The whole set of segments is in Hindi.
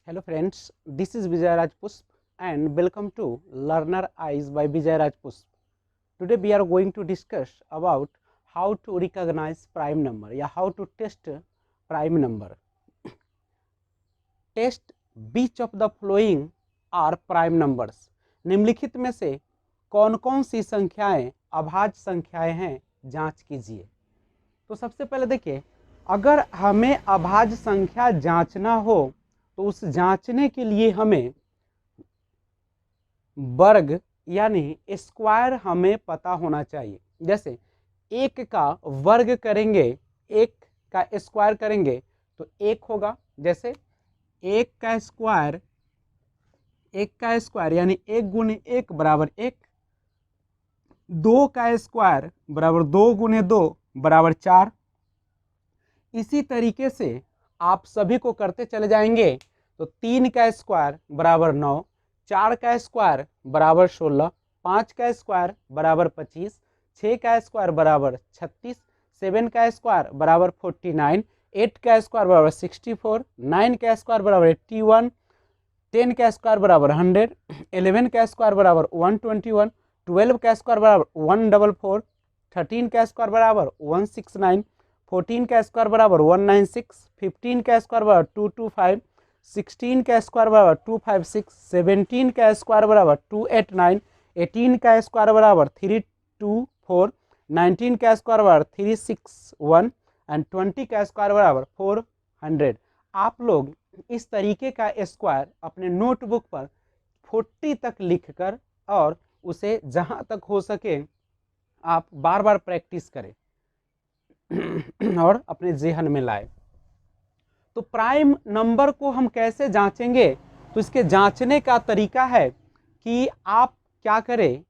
Hello friends, this is Vijay Raj Pusp and welcome to Learner Eyes by Vijay Raj Pusp. Today we are going to discuss about how to recognize prime number या how to test prime number. Test which of the following are prime numbers. निम्नलिखित में से कौन कौन सी संख्याएं अभाज्य संख्याएं हैं, जांच कीजिए। तो सबसे पहले देखिए, अगर हमें अभाज्य संख्या जांचना हो तो उस जांचने के लिए हमें वर्ग यानी स्क्वायर हमें पता होना चाहिए। जैसे एक का वर्ग करेंगे, एक का स्क्वायर करेंगे तो एक होगा। जैसे एक का स्क्वायर यानी एक गुने एक बराबर एक, दो का स्क्वायर बराबर दो गुने दो बराबर चार। इसी तरीके से आप सभी को करते चले जाएंगे तो तीन का स्क्वायर बराबर 9, चार का स्क्वायर बराबर 16, पाँच का स्क्वायर बराबर 25, 6 का स्क्वायर बराबर 36, 7 का स्क्वायर बराबर 49, 8 का स्क्वायर बराबर 64, 9 का स्क्वायर बराबर 81, 10 का स्क्वायर बराबर 100, 11 का स्क्वायर बराबर 121, 12 का स्क्वायर बराबर 144, 13 का स्क्वायर बराबर 169, 14 का स्क्वायर बराबर 196, 15 का स्क्वायर बराबर 225, 16 का स्क्वायर बराबर 256, 17 का स्क्वायर बराबर 289, 18 का स्क्वायर बराबर 324, 19 का स्क्वायर बराबर 361 एंड 20 का स्क्वायर बराबर 400। आप लोग इस तरीके का स्क्वायर अपने नोटबुक पर 40 तक लिखकर और उसे जहां तक हो सके आप बार बार प्रैक्टिस करें और अपने जेहन में लाए। तो प्राइम नंबर को हम कैसे जांचेंगे? तो इसके जांचने का तरीका है कि आप क्या करें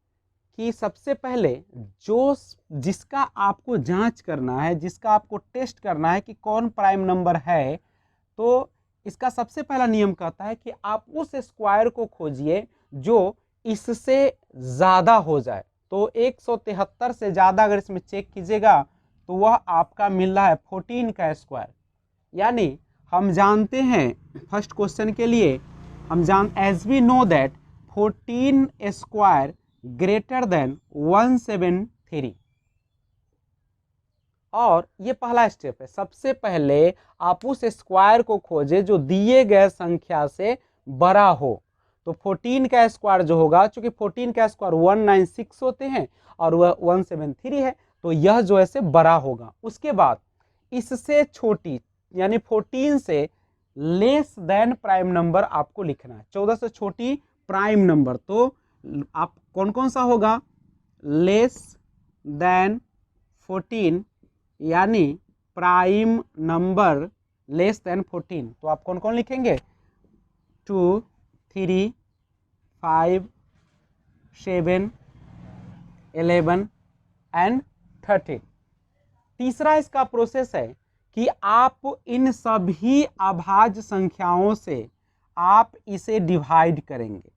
कि सबसे पहले जिसका आपको जांच करना है, जिसका आपको टेस्ट करना है कि कौन प्राइम नंबर है, तो इसका सबसे पहला नियम कहता है कि आप उस स्क्वायर को खोजिए जो इससे ज़्यादा हो जाए। तो 173 से ज़्यादा अगर इसमें चेक कीजिएगा तो वह आपका मिल रहा है 14 का स्क्वायर। यानी हम जानते हैं फर्स्ट क्वेश्चन के लिए as we know that 14 square greater than 173। और ये पहला स्टेप है। सबसे पहले आप उस स्क्वायर को खोजें जो दिए गए संख्या से बड़ा हो। तो 14 का स्क्वायर जो होगा, चूंकि 14 का स्क्वायर 196 होते हैं और वह 173 है, तो यह जो है से बड़ा होगा। उसके बाद इससे छोटी यानी 14 से लेस देन प्राइम नंबर आपको लिखना है। 14 से छोटी प्राइम नंबर, तो आप कौन कौन सा होगा? लेस देन 14 यानी प्राइम नंबर लेस देन 14। तो आप कौन कौन लिखेंगे? 2, 3, 5, 7, 11 एंड 13। तीसरा इसका प्रोसेस है कि आप इन सभी अभाज्य संख्याओं से आप इसे डिवाइड करेंगे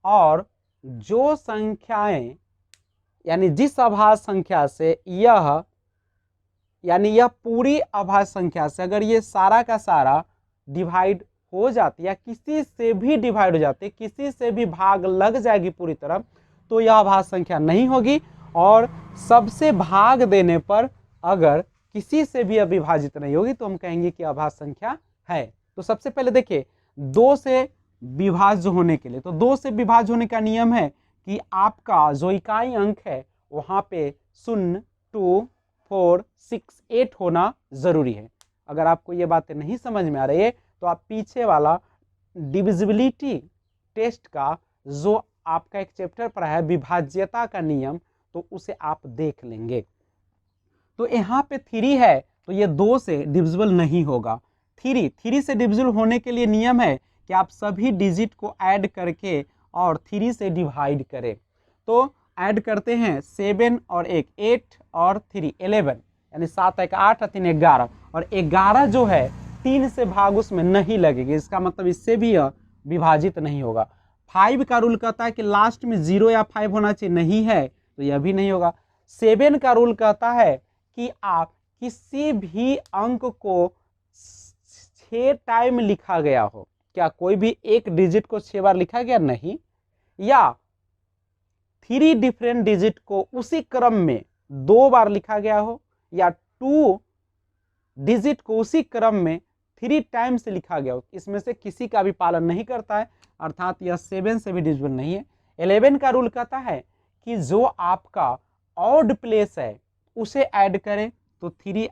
और जो संख्याएं यानी जिस अभाज्य संख्या से यह पूरी अभाज्य संख्या से अगर ये सारा का सारा डिवाइड हो जाती या किसी से भी डिवाइड हो जाती, किसी से भी भाग लग जाएगी पूरी तरफ, तो यह अभाज्य संख्या नहीं होगी। और सबसे भाग देने पर अगर किसी से भी अविभाजित नहीं होगी तो हम कहेंगे कि अभाज्य संख्या है। तो सबसे पहले देखिए, 2 से विभाज्य होने के लिए, तो 2 से विभाज्य होने का नियम है कि आपका जो इकाई अंक है वहां पे 0, 2, 4, 6, 8 होना जरूरी है। अगर आपको ये बातें नहीं समझ में आ रही है तो आप पीछे वाला डिविजिबिलिटी टेस्ट का जो आपका एक चैप्टर पर है विभाज्यता का नियम, तो उसे आप देख लेंगे। तो यहाँ पे 3 है तो ये 2 से डिविजिबल नहीं होगा। 3 से डिविजिबल होने के लिए नियम है कि आप सभी डिजिट को ऐड करके और 3 से डिवाइड करें। तो ऐड करते हैं 7 और 1, 8 और 3, 11 यानी 7 1 8 और 3 11, और 11 जो है 3 से भाग उसमें नहीं लगेगी, इसका मतलब इससे भी यह विभाजित नहीं होगा। 5 का रूल कहता है कि लास्ट में 0 या 5 होना चाहिए, नहीं है तो यह भी नहीं होगा। 7 का रूल कहता है कि आप किसी भी अंक को 6 टाइम लिखा गया हो क्या कोई भी एक डिजिट को 6 बार लिखा गया? नहीं। या 3 डिफरेंट डिजिट को उसी क्रम में 2 बार लिखा गया हो, या 2 डिजिट को उसी क्रम में 3 टाइम्स लिखा गया हो, इसमें से किसी का भी पालन नहीं करता है, अर्थात यह 7 से भी डिविजिबल नहीं है। 11 का रूल कहता है कि जो आपका ऑड प्लेस है उसे ऐड करें, तो 3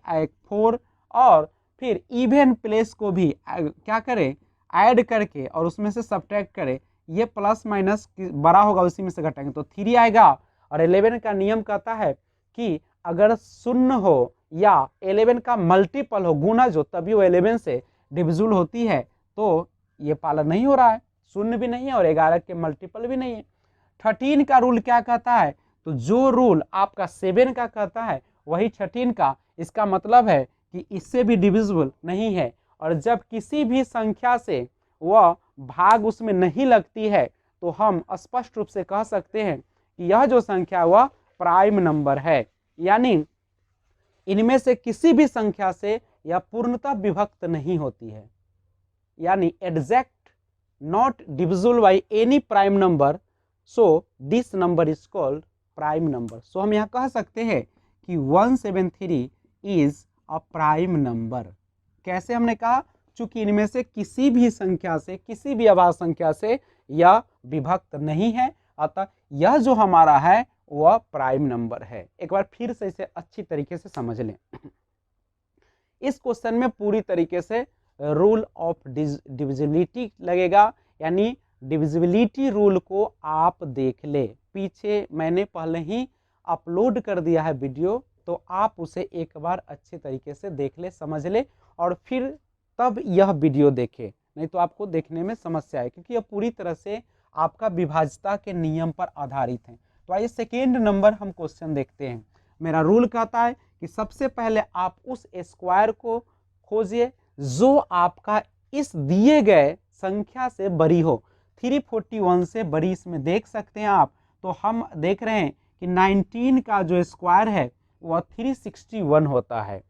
4, और फिर इवन प्लेस को भी क्या करें, ऐड करके और उसमें से सब्ट्रैक्ट करें, ये प्लस माइनस बड़ा होगा उसी में से घटाएंगे तो 3 आएगा। और 11 का नियम कहता है कि अगर शून्य हो या 11 का मल्टीपल हो, गुना जो, तभी वो 11 से डिविजिबल होती है, तो ये पालन नहीं हो रहा है, शून्य भी नहीं है और 11 के मल्टीपल भी नहीं है। 13 का रूल क्या कहता है, तो जो रूल आपका 7 का कहता है वही 13 का, इसका मतलब है कि इससे भी डिविजिबल नहीं है। और जब किसी भी संख्या से वह भाग उसमें नहीं लगती है तो हम स्पष्ट रूप से कह सकते हैं कि यह जो संख्या वह प्राइम नंबर है, यानी इनमें से किसी भी संख्या से यह पूर्णतः विभक्त नहीं होती है, यानी exact not divisible by any prime number, so this number is called prime number. So हम यहाँ कह सकते हैं कि 173 इज अ प्राइम नंबर। कैसे हमने कहा, चूंकि इनमें से किसी भी संख्या से, किसी भी अभाज्य संख्या से यह विभक्त नहीं है, अतः यह जो हमारा है वह प्राइम नंबर है। एक बार फिर से इसे अच्छी तरीके से समझ लें। इस क्वेश्चन में पूरी तरीके से रूल ऑफ डिविजिबिलिटी लगेगा, यानी डिविजिबिलिटी रूल को आप देख ले। पीछे मैंने पहले ही अपलोड कर दिया है वीडियो, तो आप उसे एक बार अच्छे तरीके से देख ले, समझ ले, और फिर तब यह वीडियो देखें, नहीं तो आपको देखने में समस्या है, क्योंकि यह पूरी तरह से आपका विभाज्यता के नियम पर आधारित है। तो आइए सेकेंड नंबर हम क्वेश्चन देखते हैं। मेरा रूल कहता है कि सबसे पहले आप उस स्क्वायर को खोजिए जो आपका इस दिए गए संख्या से बड़ी हो। 341 से बड़ी इसमें देख सकते हैं आप। तो हम देख रहे हैं कि 19 का जो स्क्वायर है वह 361 होता है।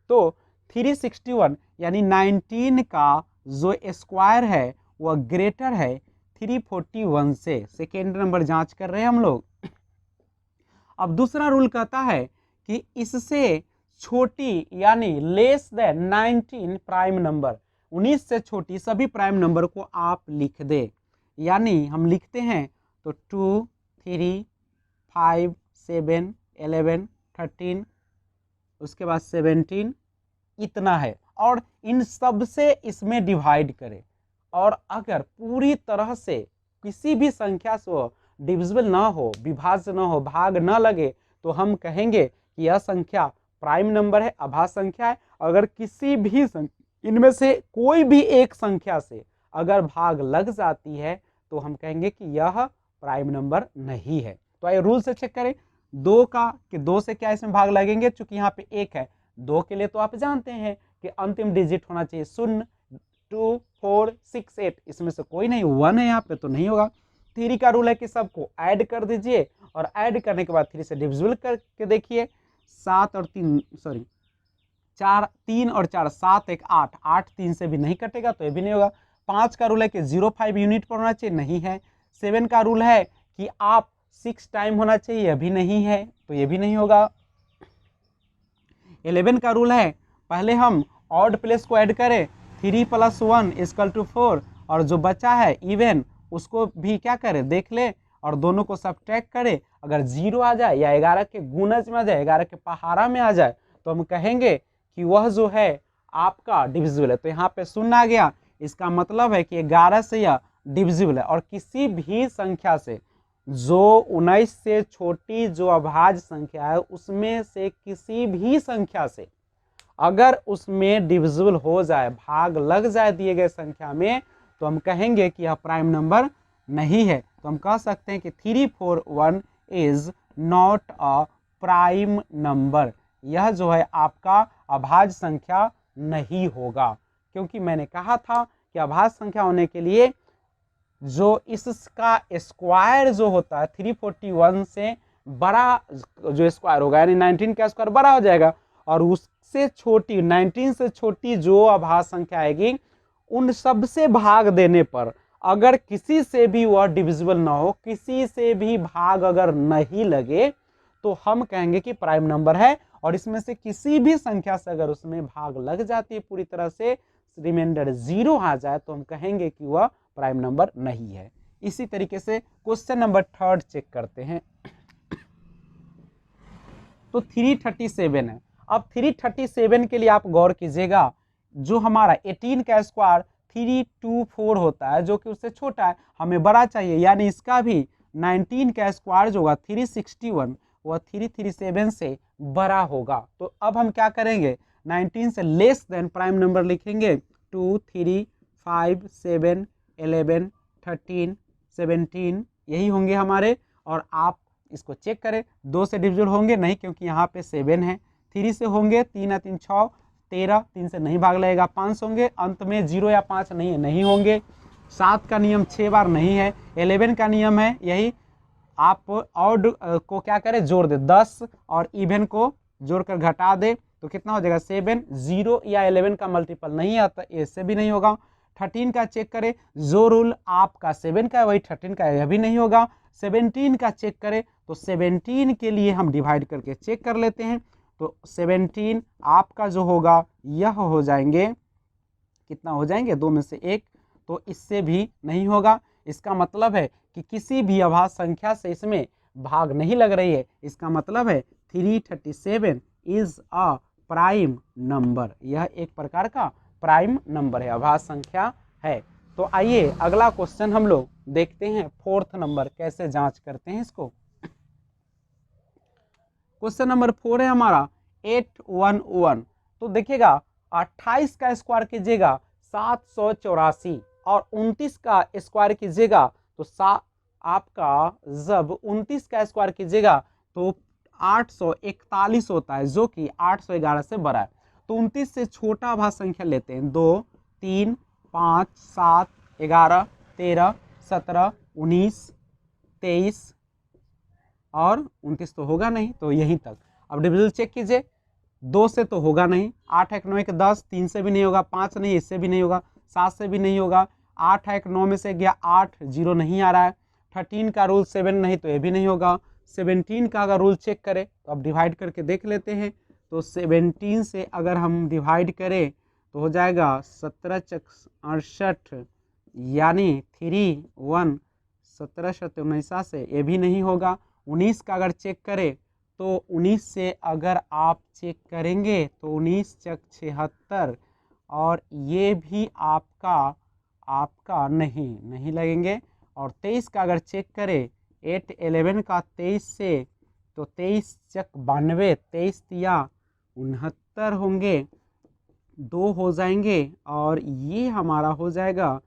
तो 361 यानी 19 का जो स्क्वायर है वह ग्रेटर है 341 से। सेकेंड नंबर जांच कर रहे हैं हम लोग। अब दूसरा रूल कहता है कि इससे छोटी यानी लेस देन 19 प्राइम नंबर, 19 से छोटी सभी प्राइम नंबर को आप लिख दे। यानी हम लिखते हैं तो 2, 3, 5, 7, 11, 13, उसके बाद 17, इतना है, और इन सब से इसमें डिवाइड करें। और अगर पूरी तरह से किसी भी संख्या से डिविजिबल ना हो, विभाज्य ना हो, भाग ना लगे, तो हम कहेंगे कि यह संख्या प्राइम नंबर है, अभाज्य संख्या है। अगर किसी भी इनमें से कोई भी एक संख्या से अगर भाग लग जाती है तो हम कहेंगे कि यह प्राइम नंबर नहीं है। तो आइए रूल से चेक करें। 2 का कि 2 से क्या इसमें भाग लगेंगे, चूंकि यहाँ पे 1 है। 2 के लिए तो आप जानते हैं कि अंतिम डिजिट होना चाहिए 0, 2, 4, 6, 8, इसमें से कोई नहीं, 1 है यहाँ पे तो नहीं होगा। 3 का रूल है कि सबको ऐड कर दीजिए, और ऐड करने के बाद 3 से डिविजिबल करके देखिए। 7 और 3 सॉरी 4, 3 और 4, 7, 1, 8, 8 3 से भी नहीं कटेगा तो ये भी नहीं होगा। 5 का रूल है कि 0.5 यूनिट पर होना चाहिए, नहीं है। 7 का रूल है कि आप 6 टाइम होना चाहिए, यह भी नहीं है तो ये भी नहीं होगा। 11 का रूल है पहले हम ऑड प्लेस को ऐड करें, 3 + 1 = 4, और जो बचा है इवन उसको भी क्या करें, देख ले, और दोनों को सब्ट्रैक्ट करें। अगर 0 आ जाए या 11 के गुणज में आ जाए, 11 के पहाड़ा में आ जाए, तो हम कहेंगे कि वह जो है आपका डिविजिबल है। तो यहाँ पे 0 आ गया, इसका मतलब है कि 11 से यह डिविजिबल है। और किसी भी संख्या से जो 19 से छोटी जो अभाज्य संख्या है, उसमें से किसी भी संख्या से अगर उसमें डिविजिबल हो जाए, भाग लग जाए दिए गए संख्या में, तो हम कहेंगे कि यह प्राइम नंबर नहीं है। तो हम कह सकते हैं कि 341 is not a prime number. यह जो है आपका अभाज्य संख्या नहीं होगा, क्योंकि मैंने कहा था कि अभाज्य संख्या होने के लिए जो इसका स्क्वायर जो होता है 341 से बड़ा जो स्क्वायर होगा, यानी 19 का स्क्वायर बड़ा हो जाएगा, और उससे छोटी 19 से छोटी जो अभाज्य संख्या आएगी उन सब से भाग देने पर अगर किसी से भी वह डिविजिबल ना हो, किसी से भी भाग अगर नहीं लगे, तो हम कहेंगे कि प्राइम नंबर है। और इसमें से किसी भी संख्या से अगर उसमें भाग लग जाती है, पूरी तरह से रिमाइंडर 0 आ जाए, तो हम कहेंगे कि वह प्राइम नंबर नहीं है। इसी तरीके से क्वेश्चन नंबर 3 चेक करते हैं। तो 337 है। अब 337 के लिए आप गौर कीजिएगा, जो हमारा 18 का स्क्वायर 324 होता है, जो कि उससे छोटा है, हमें बड़ा चाहिए, यानी इसका भी 19 का स्क्वायर जो होगा 361 वह 337 से बड़ा होगा। तो अब हम क्या करेंगे, 19 से लेस देन प्राइम नंबर लिखेंगे, 2 3 5 7 11 13 17 यही होंगे हमारे। और आप इसको चेक करें, 2 से डिविजिबल होंगे नहीं, क्योंकि यहाँ पे 7 है। 3 से होंगे, 3 या 3 6 13, 3 से नहीं भाग लगेगा। 5 से होंगे, अंत में 0 या 5 नहीं होंगे। 7 का नियम 6 बार नहीं है। 11 का नियम है यही, आप ऑड को क्या करें, जोड़ दे, 10 और इवन को जोड़कर घटा दे, तो कितना हो जाएगा 7। 0 या 11 का मल्टीपल नहीं आता, इससे भी नहीं होगा। 13 का चेक करें, जो रूल आपका 7 का है वही 13 का है, यह भी नहीं होगा। 17 का चेक करें, तो 17 के लिए हम डिवाइड करके चेक कर लेते हैं। तो 17 आपका जो होगा यह हो जाएंगे, कितना हो जाएंगे, 2 में से 1, तो इससे भी नहीं होगा। इसका मतलब है कि किसी भी अभाज्य संख्या से इसमें भाग नहीं लग रही है। इसका मतलब है 337 इज अ प्राइम नंबर, यह एक प्रकार का प्राइम नंबर है, अभाज्य संख्या है। तो आइए अगला क्वेश्चन हम लोग देखते हैं, 4th नंबर कैसे जांच करते हैं इसको। क्वेश्चन नंबर 4 है हमारा 811। तो देखिएगा 28 का स्क्वायर कीजिएगा 784 और 29 का स्क्वायर कीजिएगा तो आपका जब 29 का स्क्वायर कीजिएगा तो 841 होता है, जो कि 811 से बड़ा है। तो 29 से छोटा अभाज्य संख्या लेते हैं, 2 3 5 7 11 13 17 19 23 और 29 तो होगा नहीं, तो यहीं तक। अब डिविजन चेक कीजिए, 2 से तो होगा नहीं, 8 1 9 1 10, 3 से भी नहीं होगा, 5 नहीं, इससे भी नहीं होगा, 7 से भी नहीं होगा, 8 1 9 में से गया 8, 0 नहीं आ रहा है। 13 का रूल 7 नहीं, तो ये भी नहीं होगा। 17 का अगर रूल चेक करें तो अब डिवाइड करके देख लेते हैं। तो 17 से अगर हम डिवाइड करें तो हो जाएगा 17 चक 68, यानी 3 1 17 7 19 से, ये भी नहीं होगा। 19 का अगर चेक करें तो 19 से अगर आप चेक करेंगे तो 19 चक 76, और ये भी आपका नहीं लगेंगे। और 23 का अगर चेक करें 8 11 का 23 से, तो 23 चक 92, 23 तिया 69 होंगे, 2 हो जाएंगे, और ये हमारा हो जाएगा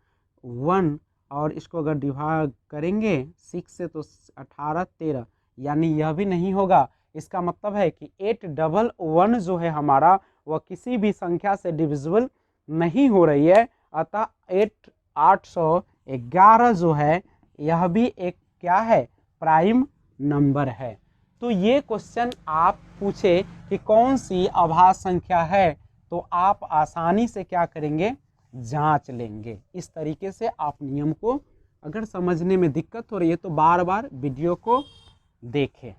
1। और इसको अगर डिवाइड करेंगे 6 से तो 18 13, यानी यह भी नहीं होगा। इसका मतलब है कि 811 जो है हमारा वह किसी भी संख्या से डिविजिबल नहीं हो रही है। अतः 811 जो है यह भी एक क्या है, प्राइम नंबर है। तो ये क्वेश्चन आप पूछे कि कौन सी अभाज्य संख्या है, तो आप आसानी से क्या करेंगे, जांच लेंगे। इस तरीके से आप नियम को, अगर समझने में दिक्कत हो रही है तो बार बार वीडियो को देखें।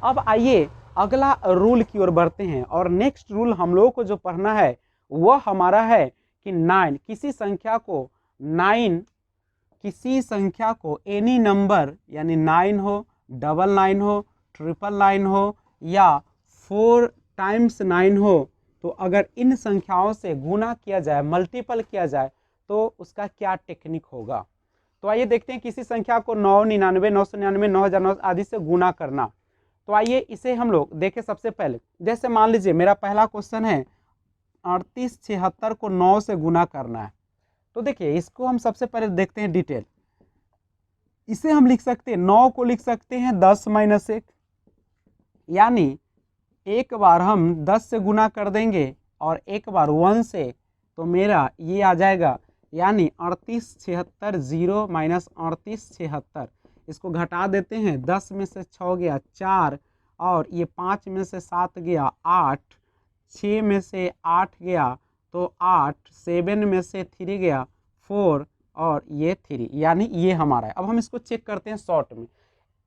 अब आइए अगला रूल की ओर बढ़ते हैं, और नेक्स्ट रूल हम लोगों को जो पढ़ना है वह हमारा है कि 9 किसी संख्या को एनी नंबर, यानी 9 हो, 99 हो, 999 हो, या 4 टाइम्स 9 हो, तो अगर इन संख्याओं से गुना किया जाए, मल्टीपल किया जाए, तो उसका क्या टेक्निक होगा। तो आइए देखते हैं, किसी संख्या को 999 999 9009 आदि से गुना करना। तो आइए इसे हम लोग देखें। सबसे पहले जैसे मान लीजिए मेरा पहला क्वेश्चन है 3876 को 9 से गुना करना है। तो देखिए इसको हम सबसे पहले देखते हैं डिटेल। इसे हम लिख सकते हैं, 9 को लिख सकते हैं 10 - 1, यानी एक बार हम 10 से गुना कर देंगे और एक बार 1 से, तो मेरा ये आ जाएगा, यानी 3876 0 - 3876। इसको घटा देते हैं, 10 में से 6 गया 4, और ये 5 में से 7 गया 8, 6 में से 8 गया तो 8, 7 में से 3 गया 4 और ये 3, यानी ये हमारा है। अब हम इसको चेक करते हैं शॉर्ट में।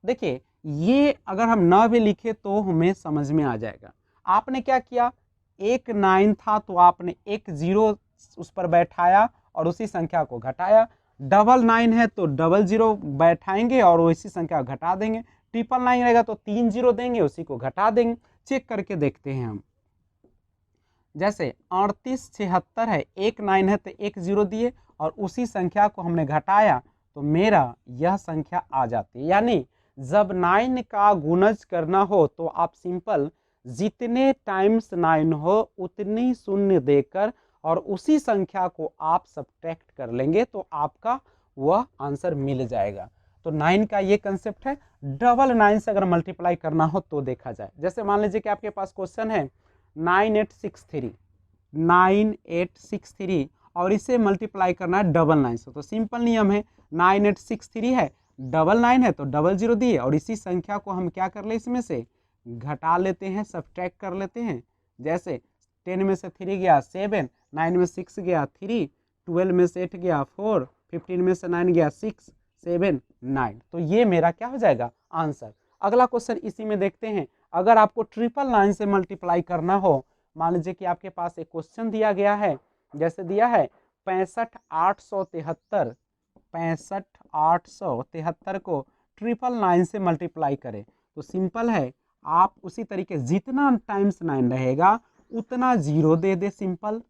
देखिए ये अगर हम ना भी लिखे तो हमें समझ में आ जाएगा। आपने क्या किया, एक 9 था तो आपने एक 0 उस पर बैठाया और उसी संख्या को घटाया। 999 है तो 00 बैठाएंगे और उसी संख्या को घटा देंगे। 999 रहेगा तो 3 0 देंगे, उसी को घटा देंगे। चेक करके देखते हैं हम। जैसे 3876 है, एक 9 है तो एक 0 दिए और उसी संख्या को हमने घटाया तो मेरा यह संख्या आ जाती है। यानी जब 9 का गुणज करना हो तो आप सिंपल जितने टाइम्स 9 हो उतनी शून्य देकर और उसी संख्या को आप सब्ट्रैक्ट कर लेंगे तो आपका वह आंसर मिल जाएगा। तो 9 का ये कंसेप्ट है। 999 से अगर मल्टीप्लाई करना हो तो देखा जाए, जैसे मान लीजिए कि आपके पास क्वेश्चन है 9863 और इसे मल्टीप्लाई करना है 99 से। तो सिंपल नियम है, 9863 है, 99 है तो 00 दिए और इसी संख्या को हम क्या कर ले, इसमें से घटा लेते हैं, सब्ट्रैक्ट कर लेते हैं। जैसे 10 में से 3 गया 7, 9 में 6 गया 3, 12 में से 8 गया 4, 15 में से 9 गया 6, 7, 9। तो ये मेरा क्या हो जाएगा, आंसर। अगला क्वेश्चन इसी में देखते हैं। अगर आपको 999 से मल्टीप्लाई करना हो, मान लीजिए कि आपके पास एक क्वेश्चन दिया गया है, जैसे दिया है 65,873, 65,873 को 999 से मल्टीप्लाई करें तो सिंपल है, आप उसी तरीके जितना टाइम्स 9 रहेगा उतना 0 दे दे सिंपल,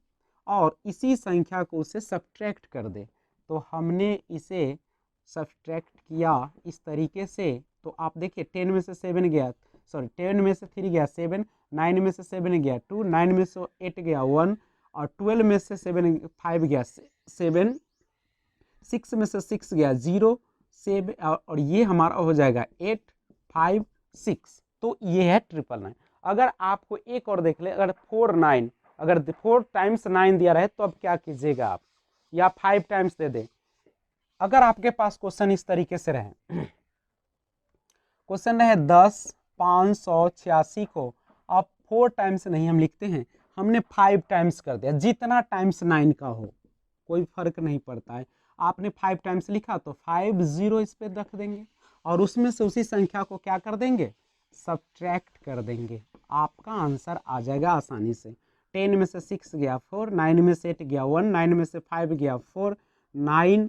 और इसी संख्या को उसे सब्ट्रैक्ट कर दे। तो हमने इसे सब्ट्रैक्ट किया इस तरीके से। तो आप देखिए 10 में से 7 गया, सॉरी 10 में से 3 गया 7, 9 में से 7 गया 2, 9 में से 8 गया 1 और 12 में से 5 गया 7, 6 में से 6 गया 0, 7 और ये हमारा हो जाएगा 8, 5, 6। तो ये है 999। अगर आपको एक और देख ले, अगर 49, अगर 4 टाइम्स 9 दिया रहे तो अब क्या कीजिएगा आप, या 5 टाइम्स दे दे। अगर आपके पास क्वेश्चन इस तरीके से रहे, क्वेश्चन रहे 10,586 को अब 4 टाइम्स नहीं हम लिखते हैं, हमने 5 टाइम्स कर दिया, जितना टाइम्स 9 का हो कोई फर्क नहीं पड़ता है। आपने 5 टाइम्स लिखा तो 5 0 इस पे रख देंगे और उसमें से उसी संख्या को क्या कर देंगे, सब्ट्रैक्ट कर देंगे। आपका आंसर आ जाएगा आसानी से। 10 में से 6 गया 4, 9 में से 8 गया 1, 9 में से 5 गया 4, 9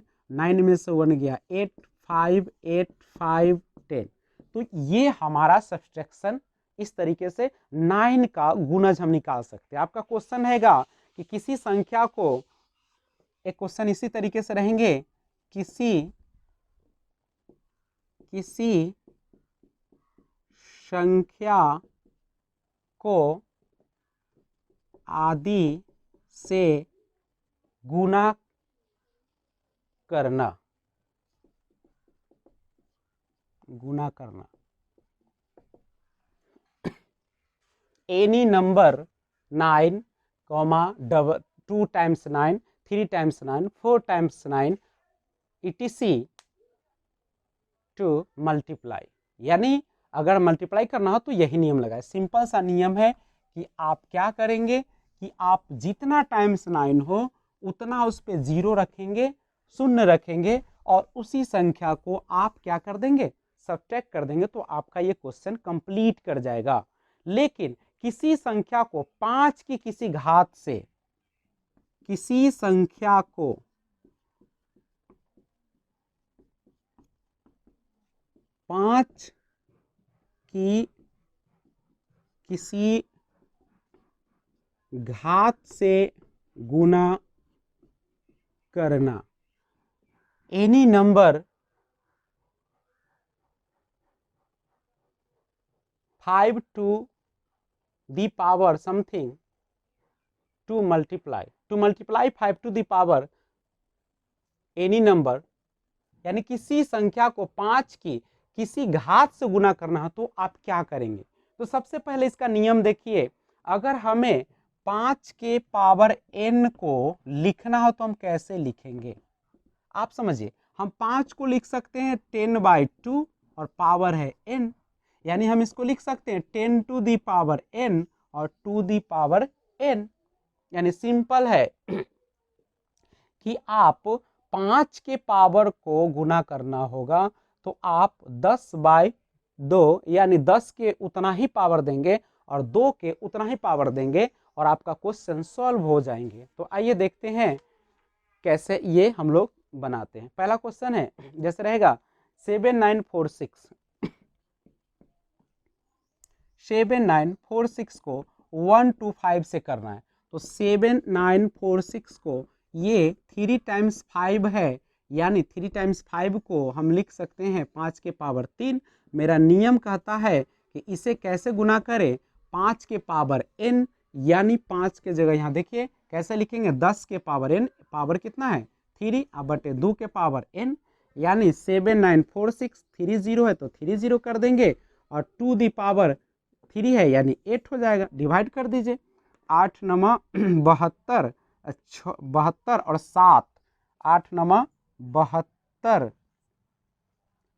में से 1 गया 8, 5 8 5 10। तो ये हमारा सब्ट्रैक्शन इस तरीके से 9 का गुणज हम निकाल सकते हैं। आपका क्वेश्चन हैगा कि किसी संख्या को, एक क्वेश्चन इसी तरीके से रहेंगे, किसी संख्या को आदि से गुणा करना, any number 9, 2 times 9, 3 times 9, 4 times 9 etc to multiply. यानी अगर मल्टीप्लाई करना हो तो यही नियम लगाए। सिंपल सा नियम है कि आप क्या करेंगे कि आप जितना टाइम्स 9 हो उतना उस पर 0 रखेंगे, शून्य रखेंगे और उसी संख्या को आप क्या कर देंगे, सब्ट्रैक्ट कर देंगे। तो आपका ये क्वेश्चन कंप्लीट कर जाएगा। लेकिन किसी संख्या को 5 की किसी घात से, किसी संख्या को 5 की किसी घात से गुना करना, any number 5 to the power something to multiply 5 to the power any number, यानी किसी संख्या को 5 की किसी घात से गुना करना हो तो आप क्या करेंगे। तो सबसे पहले इसका नियम देखिए, अगर हमें 5 के पावर n को लिखना हो तो हम कैसे लिखेंगे, आप समझिए। हम 5 को लिख सकते हैं 10/2 और पावर है n, यानी हम इसको लिख सकते हैं 10 to the power n और 2 the power n, यानी सिंपल है कि आप 5 के पावर को गुना करना होगा, तो आप 10/2 यानी 10 के उतना ही पावर देंगे और 2 के उतना ही पावर देंगे और आपका क्वेश्चन सॉल्व हो जाएंगे। तो आइए देखते हैं कैसे ये हम लोग बनाते हैं। पहला क्वेश्चन है, जैसे रहेगा 7946 को 1 to 5 से करना है। तो 7946 को ये 3 टाइम्स 5 है, यानी 3 टाइम्स 5 को हम लिख सकते हैं 5 के पावर 3। मेरा नियम कहता है कि इसे कैसे गुना करें, 5 के पावर n, यानी 5 के जगह यहाँ देखिए कैसे लिखेंगे 10 के पावर n, पावर कितना है 3, अब बटे 2 के पावर n, यानी 7946 3 0 है तो 3 0 कर देंगे और 2 दी पावर 3 है यानी 8 हो जाएगा। डिवाइड कर दीजिए, 8 नमा 72, 72 और 7, 8 नमा 72,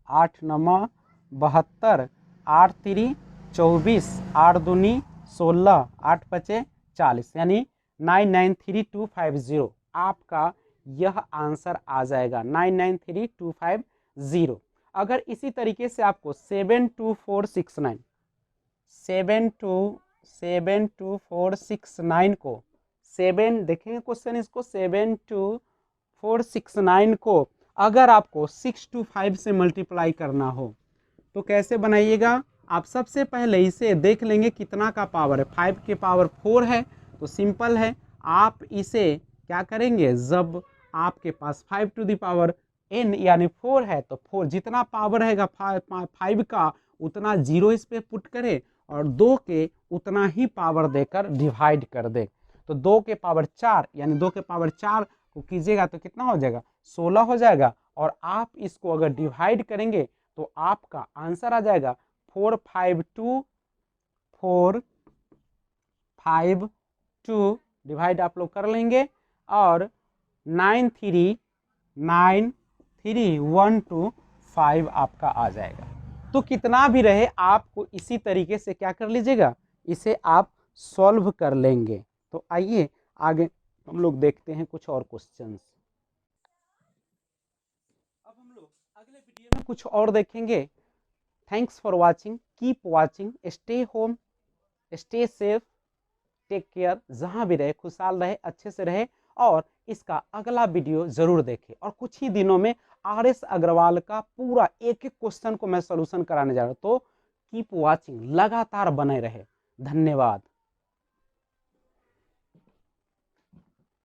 8 नमा 72, 8 3 24, 8 दूनी 16, 8 5 40, यानी 993250 आपका यह आंसर आ जाएगा 993250। अगर इसी तरीके से आपको 72469 को 7 देखेंगे क्वेश्चन, इसको 72469 को अगर आपको 625 से मल्टीप्लाई करना हो तो कैसे बनाइएगा। आप सबसे पहले इसे देख लेंगे कितना का पावर है, 5 के पावर 4 है, तो सिंपल है आप इसे क्या करेंगे, जब आपके पास 5 टू द पावर n यानी 4 है तो 4 जितना पावर रहेगा 5 का उतना 0 इस पे पुट करें और 2 के उतना ही पावर देकर डिवाइड कर दे। तो 2 के पावर 4 यानी 2 के पावर 4 को कीजिएगा तो कितना हो जाएगा 16 हो जाएगा, और आप इसको अगर डिवाइड करेंगे तो आपका आंसर आ जाएगा 452 डिवाइड आप लोग कर लेंगे और 9393125 आपका आ जाएगा। तो कितना भी रहे आपको इसी तरीके से क्या कर लीजिएगा, इसे आप सॉल्व कर लेंगे। तो आइए आगे हम लोग देखते हैं कुछ और क्वेश्चंस। अब हम लोग अगले वीडियो में कुछ और देखेंगे। Thanks for watching, keep watching, stay home, stay safe, take care, जहां भी रहे खुशहाल रहे, अच्छे से रहे, और इसका अगला वीडियो जरूर देखें। और कुछ ही दिनों में RS अग्रवाल का पूरा एक एक क्वेश्चन को मैं सॉल्यूशन कराने जा रहा हूं, तो कीप वॉचिंग, लगातार बने रहे। धन्यवाद।